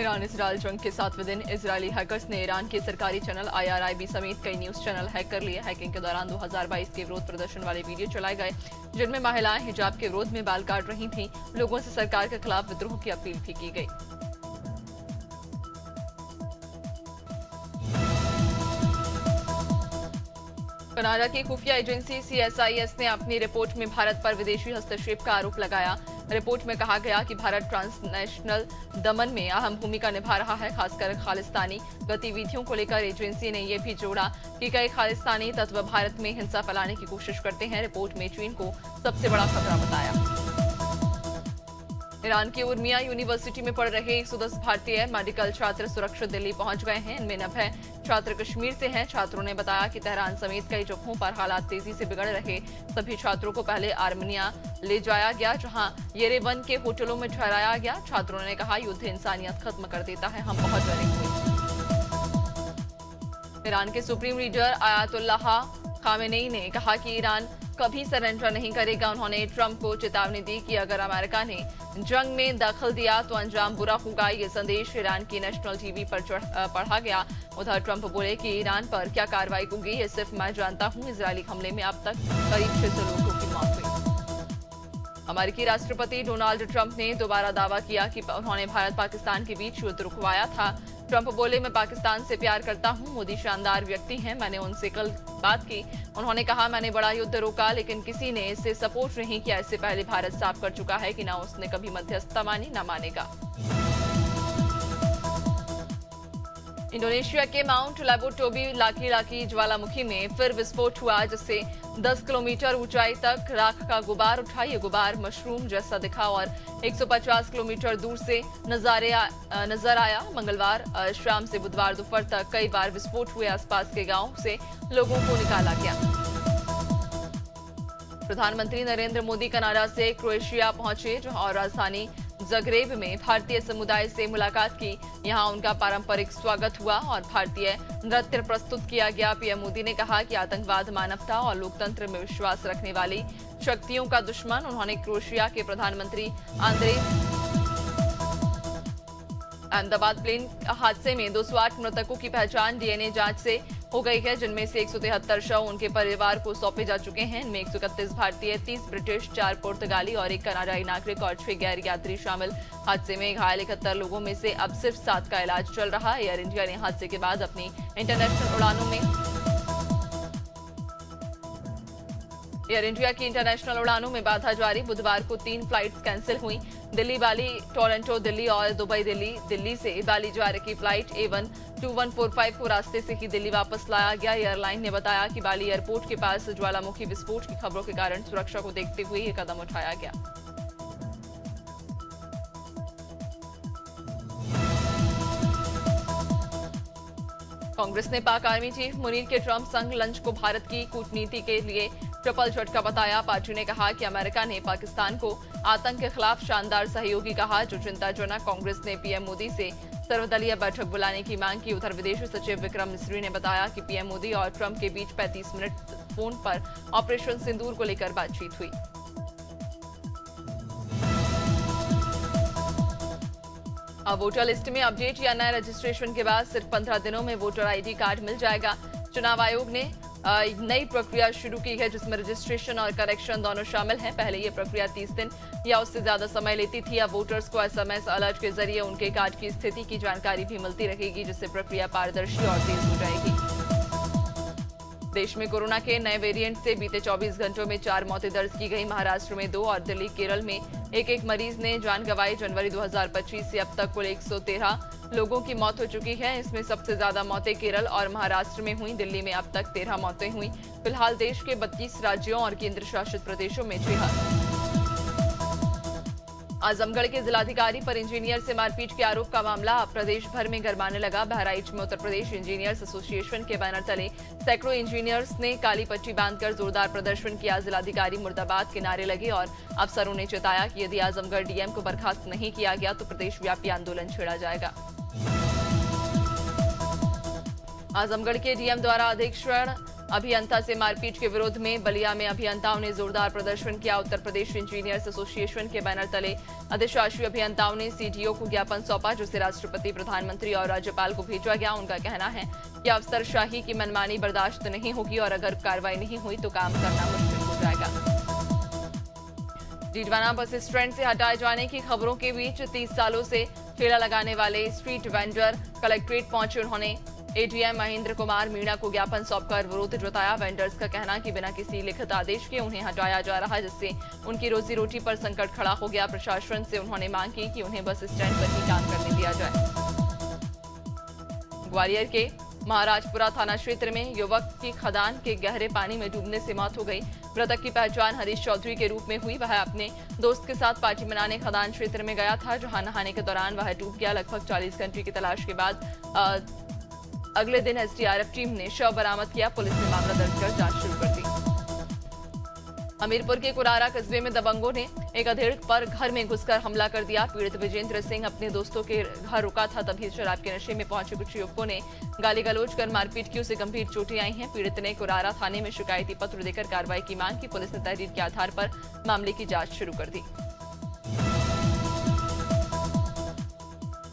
Iran-Israel जंग के 7वें दिन इजरायली हैकर्स ने ईरान के सरकारी चैनल IRIB समेत कई न्यूज चैनल हैक कर लिए। हैकिंग के दौरान 2022 के विरोध प्रदर्शन वाले वीडियो चलाए गए, जिनमें महिलाएं हिजाब के विरोध में बाल काट रही थीं। लोगों से सरकार के खिलाफ विद्रोह की अपील भी की गई। कनाडा की खुफिया एजेंसी CSIS ने अपनी रिपोर्ट में भारत पर विदेशी हस्तक्षेप का आरोप लगाया। रिपोर्ट में कहा गया कि भारत ट्रांसनेशनल दमन में अहम भूमिका निभा रहा है, खासकर खालिस्तानी गतिविधियों को लेकर। एजेंसी ने यह भी जोड़ा कि कई खालिस्तानी तत्व भारत में हिंसा फैलाने की कोशिश करते हैं। रिपोर्ट में चीन को सबसे बड़ा खतरा बताया। ईरान की उर्मिया यूनिवर्सिटी में पढ़ रहे 110 भारतीय मेडिकल छात्र सुरक्षित दिल्ली पहुंच गए हैं। इनमें 90 छात्र कश्मीर से हैं। छात्रों ने बताया कि तेहरान समेत कई जगहों पर हालात तेजी से बिगड़ रहे। सभी छात्रों को पहले आर्मेनिया ले जाया गया, जहां येरेवन के होटलों में ठहराया गया। छात्रों ने कहा, युद्ध इंसानियत खत्म कर देता है, हम बहुत डरे हुए। ईरान के सुप्रीम लीडर आयतुल्लाह खामेनेई ने कहा कि ईरान कभी सरेंडर नहीं करेगा। उन्होंने ट्रंप को चेतावनी दी कि अगर अमेरिका ने जंग में दखल दिया तो अंजाम बुरा होगा। ये संदेश ईरान की नेशनल टीवी पर पढ़ा गया। उधर ट्रंप बोले कि ईरान पर क्या कार्रवाई होगी ये सिर्फ मैं जानता हूं। इजरायली हमले में अब तक करीब 600 लोगों की मौत हुई। अमेरिकी राष्ट्रपति डोनाल्ड ट्रंप ने दोबारा दावा किया कि उन्होंने भारत पाकिस्तान के बीच युद्ध रुकवाया था। ट्रंप बोले, मैं पाकिस्तान से प्यार करता हूं। मोदी शानदार व्यक्ति हैं, मैंने उनसे कल बात की। उन्होंने कहा, मैंने बड़ा युद्ध रोका, लेकिन किसी ने इससे सपोर्ट नहीं किया। इससे पहले भारत साफ कर चुका है कि ना उसने कभी मध्यस्थता मानी, ना मानेगा। इंडोनेशिया के माउंट लेबोटोबी लाकी ज्वालामुखी में फिर विस्फोट हुआ, जिससे 10 किलोमीटर ऊंचाई तक राख का गुबार उठा। ये गुबार मशरूम जैसा दिखा और 150 किलोमीटर दूर से नजर आया। मंगलवार शाम से बुधवार दोपहर तक कई बार विस्फोट हुए। आसपास के गांवों से लोगों को निकाला गया। प्रधानमंत्री नरेंद्र मोदी कनाडा से क्रोएशिया पहुंचे, जहां राजधानी जगरेब में भारतीय समुदाय से मुलाकात की। यहां उनका पारंपरिक स्वागत हुआ और भारतीय नृत्य प्रस्तुत किया गया। पीएम मोदी ने कहा कि आतंकवाद मानवता और लोकतंत्र में विश्वास रखने वाली शक्तियों का दुश्मन। उन्होंने क्रोएशिया के प्रधानमंत्री आंद्रेस अहमदाबाद प्लेन हादसे में 208 मृतकों की पहचान डीएनए जांच से हो गई है, जिनमें से 173 शव उनके परिवार को सौंपे जा चुके हैं। इनमें 131 भारतीय, 30 ब्रिटिश, 4 पुर्तगाली और 1 कनाडाई नागरिक और 6 गैर यात्री शामिल। हादसे में घायल 71 लोगों में से अब सिर्फ 7 का इलाज चल रहा है। एयर इंडिया ने हादसे के बाद अपनी इंटरनेशनल उड़ानों में बाधा जारी। बुधवार को 3 फ्लाइट्स कैंसिल हुई। दिल्ली बाली, टोरंटो दिल्ली और दुबई दिल्ली। दिल्ली से बाली जा रही फ्लाइट A12145 को रास्ते से ही दिल्ली वापस लाया गया। एयरलाइन ने बताया कि बाली एयरपोर्ट के पास ज्वालामुखी विस्फोट की खबरों के कारण सुरक्षा को देखते हुए यह कदम उठाया गया। कांग्रेस ने पाक आर्मी चीफ मुनीर के ट्रंप संग लंच को भारत की कूटनीति के लिए ट्रिपल झटका बताया। पार्टी ने कहा कि अमेरिका ने पाकिस्तान को आतंक के खिलाफ शानदार सहयोगी कहा, जो चिंताजनक। कांग्रेस ने पीएम मोदी से सर्वदलीय बैठक बुलाने की मांग की। उधर विदेश सचिव विक्रम मिस्री ने बताया कि पीएम मोदी और ट्रंप के बीच 35 मिनट फोन पर ऑपरेशन सिंदूर को लेकर बातचीत हुई। अब वोटर लिस्ट में अपडेट या नए रजिस्ट्रेशन के बाद सिर्फ 15 दिनों में वोटर आईडी कार्ड मिल जाएगा। चुनाव आयोग ने नई प्रक्रिया शुरू की है, जिसमें रजिस्ट्रेशन और करेक्शन दोनों शामिल हैं। पहले ये प्रक्रिया 30 दिन या उससे ज्यादा समय लेती थी। अब वोटर्स को SMS अलर्ट के जरिए उनके कार्ड की स्थिति की जानकारी भी मिलती रहेगी, जिससे प्रक्रिया पारदर्शी और तेज हो जाएगी। देश में कोरोना के नए वेरिएंट से बीते 24 घंटों में 4 मौतें दर्ज की गई। महाराष्ट्र में 2 और दिल्ली, केरल में एक मरीज ने जान गंवाई। जनवरी 2025 से अब तक कुल 113 लोगों की मौत हो चुकी है। इसमें सबसे ज्यादा मौतें केरल और महाराष्ट्र में हुई। दिल्ली में अब तक 13 मौतें हुई। फिलहाल देश के 32 राज्यों और केंद्र शासित प्रदेशों में 6 आजमगढ़ के जिलाधिकारी पर इंजीनियर से मारपीट के आरोप का मामला अब प्रदेश भर में गरमाने लगा। बहराइच में उत्तर प्रदेश इंजीनियर्स एसोसिएशन के बैनर तले सैकड़ों इंजीनियर्स ने काली पट्टी बांधकर जोरदार प्रदर्शन किया। जिलाधिकारी मुर्दाबाद के नारे लगे और अफसरों ने चेताया कि यदि आजमगढ़ डीएम को बर्खास्त नहीं किया गया तो प्रदेश व्यापी आंदोलन छेड़ा जाएगा। आजमगढ़ के डीएम द्वारा अधीक्षण अभियंता से मारपीट के विरोध में बलिया में अभियंताओं ने जोरदार प्रदर्शन किया। उत्तर प्रदेश इंजीनियर्स एसोसिएशन के बैनर तले अधिशासी अभियंताओं ने सीडीओ को ज्ञापन सौंपा, जिसे राष्ट्रपति, प्रधानमंत्री और राज्यपाल को भेजा गया। उनका कहना है कि अफसरशाही की मनमानी बर्दाश्त नहीं होगी और अगर कार्रवाई नहीं हुई तो काम करना मुश्किल हो जाएगा। डीडवाना बस स्टैंड से हटाए जाने की खबरों के बीच 30 सालों से ठेला लगाने वाले स्ट्रीट वेंडर कलेक्ट्रेट पहुंचे। उन्होंने एडीएम महेंद्र कुमार मीणा को ज्ञापन सौंपकर विरोध जताया। वेंडर्स का कहना कि बिना किसी लिखित आदेश के उन्हें हटाया जा रहा है, जिससे उनकी रोजी रोटी पर संकट खड़ा हो गया। प्रशासन से उन्होंने मांग की कि उन्हें बस स्टैंड पर ही काम करने दिया जाए। ग्वालियर के महाराजपुरा थाना क्षेत्र में युवक की खदान के गहरे पानी में डूबने से मौत हो गई। मृतक की पहचान हरीश चौधरी के रूप में हुई। वह अपने दोस्त के साथ पार्टी मनाने खदान क्षेत्र में गया था, जहां नहाने के दौरान वह डूब गया। लगभग 40 घंटे की तलाश के बाद अगले दिन एसडीआरएफ टीम ने शव बरामद किया। पुलिस ने मामला दर्ज कर जांच शुरू कर दी। हमीरपुर के कुरारा कस्बे में दबंगों ने एक अधेड़ पर घर में घुसकर हमला कर दिया। पीड़ित विजेंद्र सिंह अपने दोस्तों के घर रुका था, तभी शराब के नशे में पहुंचे कुछ युवकों ने गाली गलौज कर मारपीट की। उसे गंभीर चोटें आई हैं। पीड़ित ने कुरारा थाने में शिकायती पत्र देकर कार्रवाई की मांग की। पुलिस ने तहरीर के आधार पर मामले की जांच शुरू कर दी।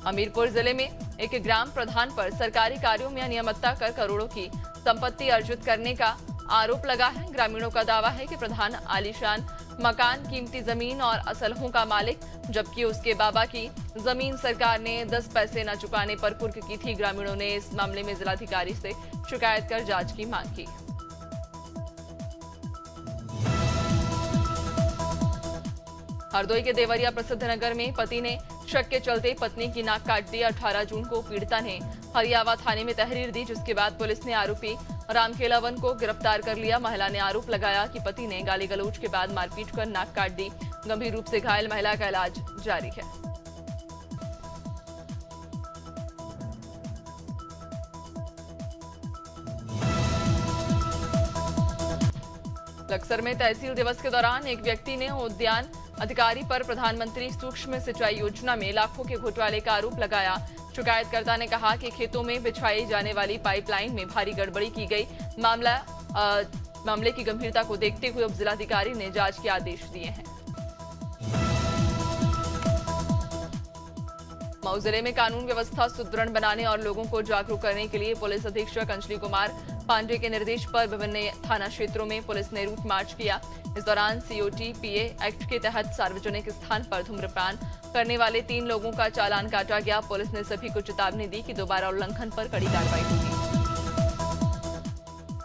हमीरपुर जिले में एक ग्राम प्रधान पर सरकारी कार्यों में अनियमितता कर करोड़ों की संपत्ति अर्जित करने का आरोप लगा है। ग्रामीणों का दावा है कि प्रधान आलीशान मकान, कीमती जमीन और असलहों का मालिक, जबकि उसके बाबा की जमीन सरकार ने 10 पैसे न चुकाने पर कुर्क की थी। ग्रामीणों ने इस मामले में जिलाधिकारी से शिकायत कर जांच की मांग की। हरदोई के देवरिया प्रसिद्ध नगर में पति ने शक के चलते पत्नी की नाक काट दी। 18 जून को पीड़िता ने हरियावा थाने में तहरीर दी, जिसके बाद पुलिस ने आरोपी रामखेलावन को गिरफ्तार कर लिया। महिला ने आरोप लगाया कि पति ने गाली गलौज के बाद मारपीट कर नाक काट दी। गंभीर रूप से घायल महिला का इलाज जारी है। बक्सर में तहसील दिवस के दौरान एक व्यक्ति ने उद्यान अधिकारी पर प्रधानमंत्री सूक्ष्म सिंचाई योजना में लाखों के घोटाले का आरोप लगाया। शिकायतकर्ता ने कहा कि खेतों में बिछाई जाने वाली पाइपलाइन में भारी गड़बड़ी की गई। मामले की गंभीरता को देखते हुए उप जिलाधिकारी ने जांच के आदेश दिए हैं। मऊ जिले में कानून व्यवस्था सुदृढ़ बनाने और लोगों को जागरूक करने के लिए पुलिस अधीक्षक अंजलि कुमार पांडे के निर्देश पर विभिन्न थाना क्षेत्रों में पुलिस ने रूट मार्च किया। इस दौरान सीओटी पीए एक्ट के तहत सार्वजनिक स्थान पर धूम्रपान करने वाले 3 लोगों का चालान काटा गया। पुलिस ने सभी को चेतावनी दी कि दोबारा उल्लंघन पर कड़ी कार्रवाई होगी।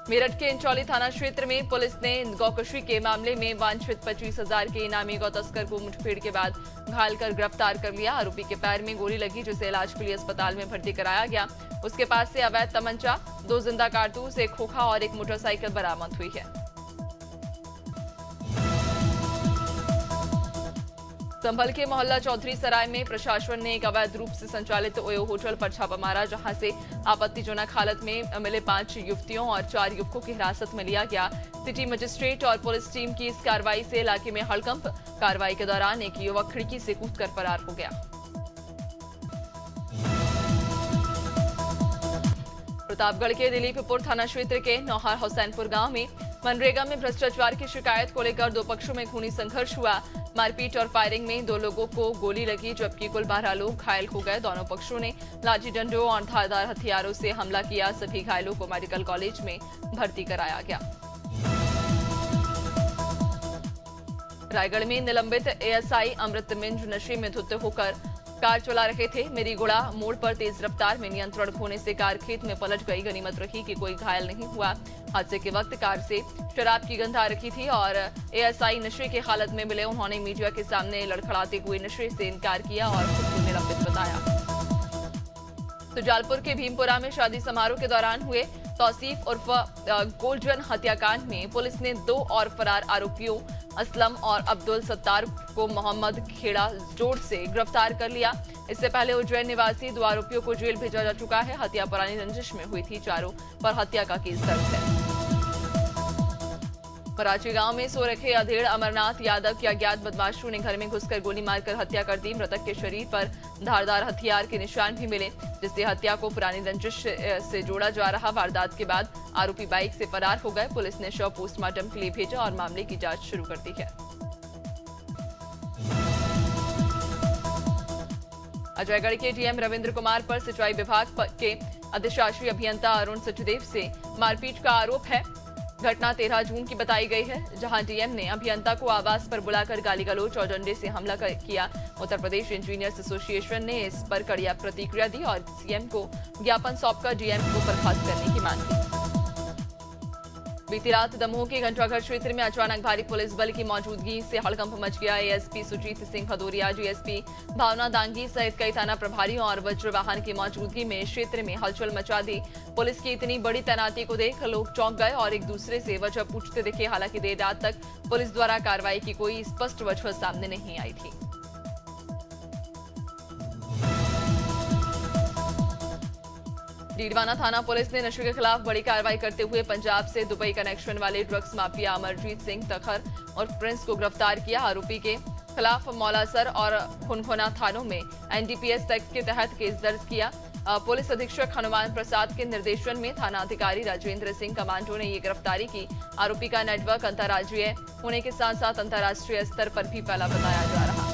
मेरठ के इंचौली थाना क्षेत्र में पुलिस ने गौकशी के मामले में वांछित 25,000 के इनामी गौ तस्कर को मुठभेड़ के बाद घायल कर गिरफ्तार कर लिया। आरोपी के पैर में गोली लगी, जिसे इलाज के लिए अस्पताल में भर्ती कराया गया। उसके पास से अवैध तमंचा, 2 जिंदा कारतूस, एक खोखा और एक मोटरसाइकिल बरामद हुई है। संभल के मोहल्ला चौधरी सराय में प्रशासन ने एक अवैध रूप से संचालित ओयो होटल पर छापा मारा, जहां से आपत्तिजनक हालत में मिले 5 युवतियों और 4 युवकों की हिरासत में लिया गया। सिटी मजिस्ट्रेट और पुलिस टीम की इस कार्रवाई से इलाके में हड़कंप। कार्रवाई के दौरान एक युवक खिड़की से कूदकर फरार हो गया। प्रतापगढ़ के दिलीपपुर थाना क्षेत्र के नौहार हुसैनपुर गांव में मनरेगा में भ्रष्टाचार की शिकायत को लेकर 2 पक्षों में खूनी संघर्ष हुआ। मारपीट और फायरिंग में 2 लोगों को गोली लगी, जबकि कुल 12 लोग घायल हो गए। दोनों पक्षों ने लाठी डंडों और धारदार हथियारों से हमला किया। सभी घायलों को मेडिकल कॉलेज में भर्ती कराया गया। रायगढ़ में निलंबित एएसआई अमृत मिंज नशे में धुत होकर कार चला रहे थे। मेरीगुड़ा मोड़ पर तेज रफ्तार में नियंत्रण खोने से कार खेत में पलट गई। गनीमत रही कि कोई घायल नहीं हुआ। हादसे के वक्त कार से शराब की गंध आ रही थी और एएसआई नशे की हालत में मिले। उन्होंने मीडिया के सामने लड़खड़ाते हुए नशे से इनकार किया और खुद को निलंबित बताया। सुजालपुर के भीमपुरा में शादी समारोह के दौरान हुए तौसीफ उर्फ गोल्डन हत्याकांड में पुलिस ने 2 और फरार आरोपियों असलम और अब्दुल सत्तार को मोहम्मद खेड़ा जोड़ से गिरफ्तार कर लिया। इससे पहले उज्जैन निवासी 2 आरोपियों को जेल भेजा जा चुका है। हत्या पुरानी रंजिश में हुई थी। चारों पर हत्या का केस दर्ज है। मराठी गांव में सो रखे अधेड़ अमरनाथ यादव की अज्ञात बदमाशों ने घर में घुसकर गोली मारकर हत्या कर दी। मृतक के शरीर पर धारदार हथियार के निशान भी मिले, जिससे हत्या को पुरानी रंजिश से जोड़ा जा रहा। वारदात के बाद आरोपी बाइक से फरार हो गए। पुलिस ने शव पोस्टमार्टम के लिए भेजा और मामले की जांच शुरू कर दी है। अजयगढ़ के डीएम रविंद्र कुमार पर सिंचाई विभाग के अधिशासी अभियंता अरुण सचदेव से मारपीट का आरोप है। घटना 13 जून की बताई गई है, जहां डीएम ने अभियंता को आवास पर बुलाकर गाली गलौज और डंडे से हमला किया। उत्तर प्रदेश इंजीनियर्स एसोसिएशन ने इस पर कड़ी प्रतिक्रिया दी और सीएम को ज्ञापन सौंपकर डीएम को बर्खास्त करने की मांग की। बीती रात दमोह के घंटाघर क्षेत्र में अचानक भारी पुलिस बल की मौजूदगी से हड़कंप मच गया। एएसपी सुजीत सिंह भदौरिया, डीएसपी भावना दांगी सहित कई थाना प्रभारियों और वज्र वाहन की मौजूदगी में क्षेत्र में हलचल मचा दी। पुलिस की इतनी बड़ी तैनाती को देख लोग चौंक गए और एक दूसरे से वजह पूछते दिखे। हालांकि देर रात तक पुलिस द्वारा कार्रवाई की कोई स्पष्ट वजह सामने नहीं आई थी। डीडवाना थाना पुलिस ने नशे के खिलाफ बड़ी कार्रवाई करते हुए पंजाब से दुबई कनेक्शन वाले ड्रग्स माफिया अमरजीत सिंह तखर और प्रिंस को गिरफ्तार किया। आरोपी के खिलाफ मौलासर और खुनखुना थानों में एनडीपीएस एक्ट के तहत केस दर्ज किया। पुलिस अधीक्षक हनुमान प्रसाद के निर्देशन में थाना अधिकारी राजेंद्र सिंह कमांडो ने ये गिरफ्तारी की। आरोपी का नेटवर्क अंतर्राज्यीय होने के साथ साथ अंतर्राष्ट्रीय स्तर पर भी फैला बताया जा रहा।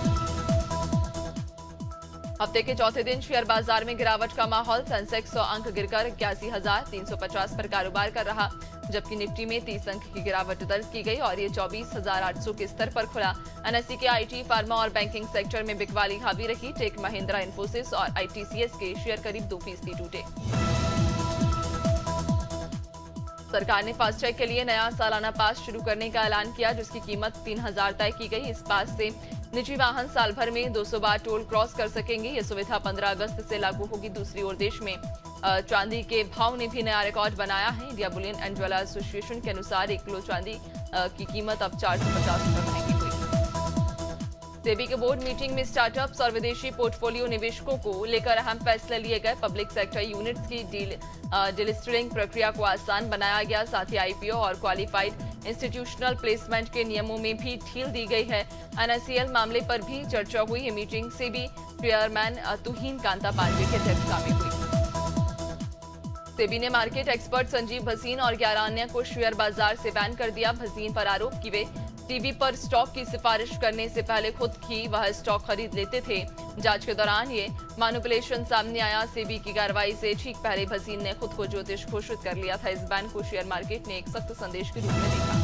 हफ्ते के चौथे दिन शेयर बाजार में गिरावट का माहौल। सेंसेक्स 100 अंक गिरकर 81,350 पर कारोबार कर रहा, जबकि निफ्टी में 30 अंक की गिरावट दर्ज की गई और ये 24,800 के स्तर पर खुला। एनएसई के आईटी, फार्मा और बैंकिंग सेक्टर में बिकवाली हावी रही। टेक महिंद्रा, इन्फोसिस और आईटीसीएस के शेयर करीब 2% टूटे। सरकार ने फास्टैग के लिए नया सालाना पास शुरू करने का ऐलान किया, जिसकी कीमत 3,000 तय की गई। इस पास से निजी वाहन साल भर में 200 बार टोल क्रॉस कर सकेंगे। ये सुविधा 15 अगस्त से लागू होगी। दूसरी ओर देश में चांदी के भाव ने भी नया रिकॉर्ड बनाया है। India Boolean and jeweller association के अनुसार 1 किलो चांदी की कीमत अब 450 रुपए महंगी हुई। सेबी के बोर्ड मीटिंग में स्टार्टअप्स और विदेशी पोर्टफोलियो निवेशकों को लेकर अहम फैसले लिए गए। पब्लिक सेक्टर यूनिट्स की डीलिस्टिंग प्रक्रिया को आसान बनाया गया। साथ ही आईपीओ और क्वालिफाइड इंस्टीट्यूशनल प्लेसमेंट के नियमों में भी ढील दी गई है। एनएसईएल मामले पर भी चर्चा हुई। ये मीटिंग सेबी चेयरमैन तुहिन कांता पांडे की अध्यक्षता में हुई। सेबी ने मार्केट एक्सपर्ट संजीव भसीन और 11 अन्य को शेयर बाजार से बैन कर दिया। भसीन पर आरोप कि वे टीवी पर स्टॉक की सिफारिश करने से पहले खुद ही वह स्टॉक खरीद लेते थे। जांच के दौरान ये मैनिपुलेशन सामने आया। सेबी की कार्रवाई से ठीक पहले भसीन ने खुद को ज्योतिष घोषित कर लिया था। इस बैन को शेयर मार्केट ने एक सख्त संदेश के रूप में देखा।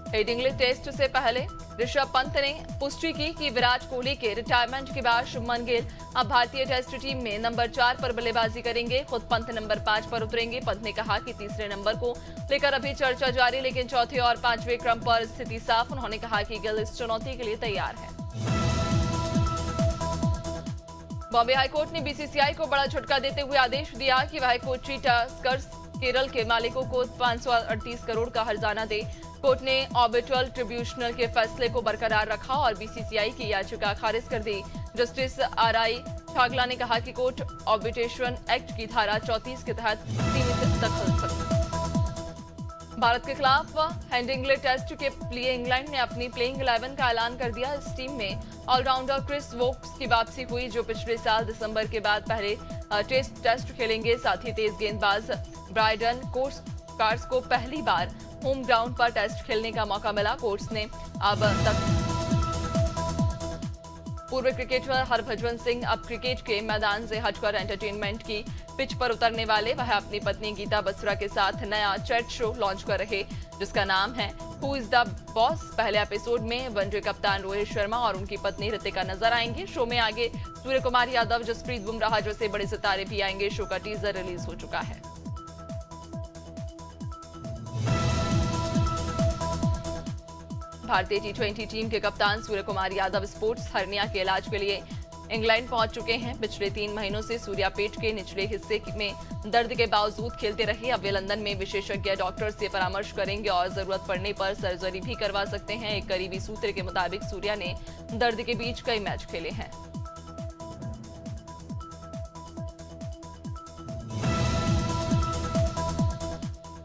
हेडिंग्ले टेस्ट से पहले ऋषभ पंत ने पुष्टि की कि विराट कोहली के रिटायरमेंट के बाद शुभमन गिल अब भारतीय टेस्ट टीम में नंबर 4 पर बल्लेबाजी करेंगे। खुद पंत नंबर 5 पर उतरेंगे। पंत ने कहा कि तीसरे नंबर को लेकर अभी चर्चा जारी, लेकिन चौथे और 5वें क्रम पर स्थिति साफ। उन्होंने कहा कि गिल इस चुनौती के लिए तैयार है। बॉम्बे हाईकोर्ट ने बीसीसीआई को बड़ा झटका देते हुए आदेश दिया कि वह कोची टस्कर्स केरल के मालिकों को 538 करोड़ का हर्जाना दे। कोर्ट ने ऑर्बिटल ट्रिब्यूनल के फैसले को बरकरार रखा और बीसीसीआई की याचिका खारिज कर दी। जस्टिस आरआई छागला ने कहा कि कोर्ट आर्बिट्रेशन एक्ट की धारा 34 के तहत सीमित दखल। भारत के खिलाफ हेडिंग्ले टेस्ट के लिए इंग्लैंड ने अपनी प्लेइंग 11 का ऐलान कर दिया। इस टीम में ऑलराउंडर क्रिस वोक्स की वापसी हुई, जो पिछले साल दिसंबर के बाद पहले टेस्ट खेलेंगे। साथ ही तेज गेंदबाज ब्राइडन कोर्स को पहली बार होम ग्राउंड पर टेस्ट खेलने का मौका मिला। कोर्स ने अब तक पूर्व क्रिकेटर हरभजन सिंह अब क्रिकेट के मैदान से हटकर एंटरटेनमेंट की पिच पर उतरने वाले। वह अपनी पत्नी गीता बसरा के साथ नया चैट शो लॉन्च कर रहे, जिसका नाम है हु इज द बॉस। पहले एपिसोड में वनडे कप्तान रोहित शर्मा और उनकी पत्नी ऋतिका नजर आएंगे। शो में आगे सूर्य कुमार यादव, जसप्रीत बुमराह जैसे बड़े सितारे भी आएंगे। शो का टीजर रिलीज हो चुका है। भारतीय टी20 टीम के कप्तान सूर्य कुमार यादव स्पोर्ट्स हर्निया के इलाज के लिए इंग्लैंड पहुंच चुके हैं। पिछले 3 महीनों से सूर्या पेट के निचले हिस्से में दर्द के बावजूद खेलते रहे। अब वे लंदन में विशेषज्ञ डॉक्टर से परामर्श करेंगे और जरूरत पड़ने पर सर्जरी भी करवा सकते हैं। एक करीबी सूत्र के मुताबिक सूर्या ने दर्द के बीच कई मैच खेले हैं।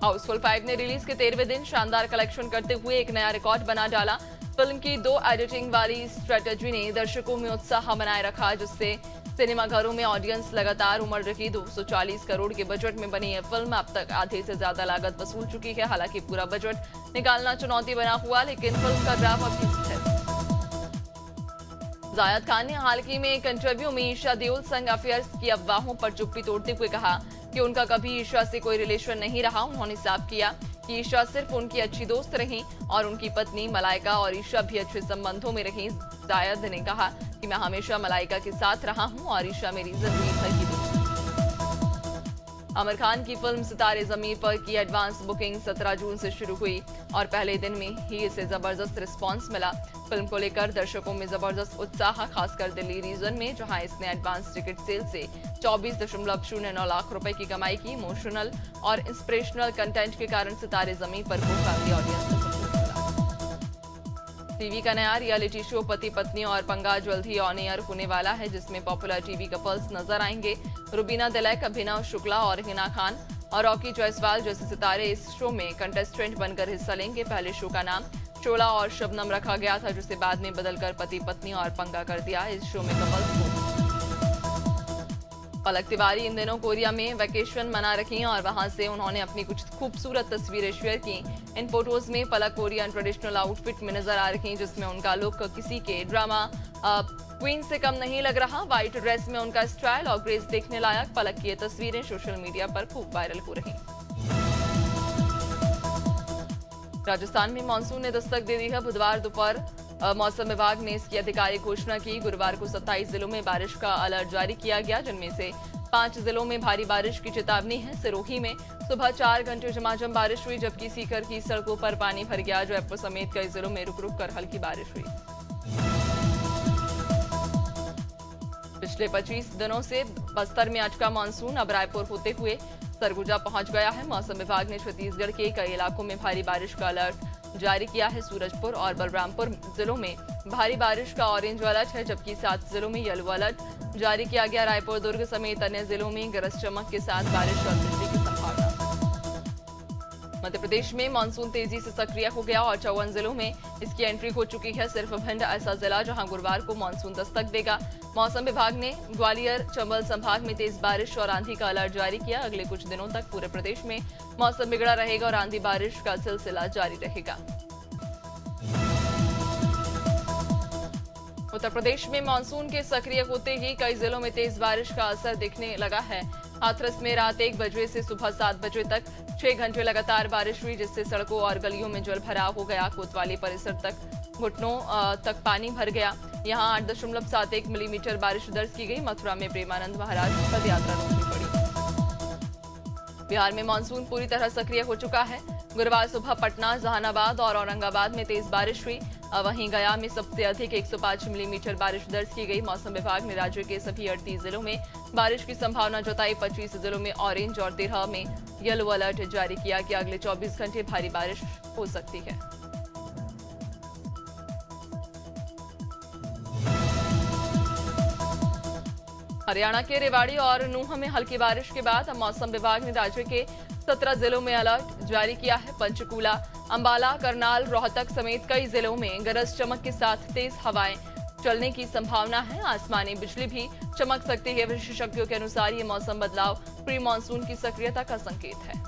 हाउसफुल 5 ने रिलीज के 13वें दिन शानदार कलेक्शन करते हुए एक नया रिकॉर्ड बना डाला। फिल्म की 2 एडिटिंग वाली स्ट्रेटजी ने दर्शकों में उत्साह बनाए रखा, जिससे सिनेमाघरों में ऑडियंस लगातार उमड़ रही। 240 करोड़ के बजट में बनी यह फिल्म अब तक आधे से ज्यादा लागत वसूल चुकी है। हालांकि पूरा बजट निकालना चुनौती बना हुआ, लेकिन फिल्म का ग्राफ अभी स्थिर। जायद खान ने हाल ही में एक इंटरव्यू में ईशा देओल संग अफेयर्स की अफवाहों पर चुप्पी तोड़ते हुए कहा कि उनका कभी ईशा से कोई रिलेशन नहीं रहा। उन्होंने साफ किया कि ईशा सिर्फ उनकी अच्छी दोस्त रही और उनकी पत्नी मलाइका और ईशा भी अच्छे संबंधों में रही। जायद ने कहा कि मैं हमेशा मलाइका के साथ रहा हूं और ईशा मेरी जिंदगी भर की दोस्त। आमिर खान की फिल्म सितारे ज़मीर पर की एडवांस बुकिंग 17 जून से शुरू हुई और पहले दिन में ही इसे जबरदस्त रिस्पांस मिला। फिल्म को लेकर दर्शकों में जबरदस्त उत्साह, खासकर दिल्ली रीजन में, जहां इसने एडवांस टिकट सेल से 24.09 लाख रुपए की कमाई की। इमोशनल और इंस्पिरेशनल कंटेंट के कारण सितारे ज़मीर पर को काफी ऑडियंस को सपोर्ट मिला। टीवी का नया रियलिटी शो पति पत्नी और पंगा जल्द ही ऑन एयर होने वाला है, जिसमें पॉपुलर टीवी कपल्स नजर आएंगे। रुबीना दिलैक, अभिनव शुक्ला और हिना खान और रॉकी जायसवाल जैसे सितारे इस शो में कंटेस्टेंट बनकर हिस्सा लेंगे। पहले शो का नाम चोला और शबनम रखा गया था, जिसे बाद में बदलकर पति पत्नी और पंगा कर दिया। इस शो में कपल्स को पलक तिवारी इन दिनों कोरिया में वेकेशन मना रही हैं और वहां से उन्होंने अपनी कुछ खूबसूरत तस्वीरें शेयर की। इन फोटोज में पलक कोरियन ट्रेडिशनल आउटफिट में नजर आ रही, जिसमें उनका लुक किसी के ड्रामा क्वीन से कम नहीं लग रहा। व्हाइट ड्रेस में उनका स्टाइल और ग्रेस देखने लायक। पलक की ये तस्वीरें सोशल मीडिया पर खूब वायरल हो रही। राजस्थान में मानसून ने दस्तक दे दी है। बुधवार दोपहर मौसम विभाग ने इसकी आधिकारिक घोषणा की। गुरुवार को 27 जिलों में बारिश का अलर्ट जारी किया गया, जिनमें से 5 जिलों में भारी बारिश की चेतावनी है। सिरोही में सुबह 4 घंटे झमाझम बारिश हुई, जबकि सीकर की सड़कों पर पानी भर गया। जयपुर समेत कई जिलों में रुक रुक कर हल्की बारिश हुई। पिछले 25 दिनों से बस्तर में अटका मानसून अब रायपुर होते हुए सरगुजा पहुंच गया है। मौसम विभाग ने छत्तीसगढ़ के कई इलाकों में भारी बारिश का अलर्ट जारी किया है। सूरजपुर और बलरामपुर जिलों में भारी बारिश का ऑरेंज अलर्ट है, जबकि 7 जिलों में येलो अलर्ट जारी किया गया। रायपुर, दुर्ग समेत अन्य जिलों में गरज चमक के साथ बारिश और बिजली की संभावना। मध्य प्रदेश में मानसून तेजी से सक्रिय हो गया और 54 जिलों में इसकी एंट्री हो चुकी है। सिर्फ भिंड ऐसा जिला जहां गुरुवार को मानसून दस्तक देगा। मौसम विभाग ने ग्वालियर, चंबल संभाग में तेज बारिश और आंधी का अलर्ट जारी किया। अगले कुछ दिनों तक पूरे प्रदेश में मौसम बिगड़ा रहेगा और आंधी बारिश का सिलसिला जारी रहेगा। उत्तर प्रदेश में मानसून के सक्रिय होते ही कई जिलों में तेज बारिश का असर दिखने लगा है। हाथरस में रात 1 बजे से सुबह 7 बजे तक 6 घंटे लगातार बारिश हुई, जिससे सड़कों और गलियों में जल भराव हो गया। कोतवाली परिसर तक घुटनों तक पानी भर गया। यहां 8.71 मिलीमीटर बारिश दर्ज की गई। मथुरा में प्रेमानंद महाराज पद यात्रा रोकनी पड़ी। बिहार में मानसून पूरी तरह सक्रिय हो चुका है। गुरुवार सुबह पटना, जहानाबाद और औरंगाबाद में तेज बारिश हुई। वहीं गया में सबसे अधिक 105 मिलीमीटर बारिश दर्ज की गई। मौसम विभाग ने राज्य के सभी 38 जिलों में बारिश की संभावना जताई। 25 जिलों में ऑरेंज और 13 में येलो अलर्ट जारी किया कि अगले 24 घंटे भारी बारिश हो सकती है। हरियाणा के रेवाड़ी और नूंह में हल्की बारिश के बाद मौसम विभाग ने राज्य के 17 जिलों में अलर्ट जारी किया है। पंचकूला, अंबाला, करनाल, रोहतक समेत कई जिलों में गरज चमक के साथ तेज हवाएं चलने की संभावना है। आसमानी बिजली भी चमक सकती है। विशेषज्ञों के अनुसार ये मौसम बदलाव प्री मानसून की सक्रियता का संकेत है।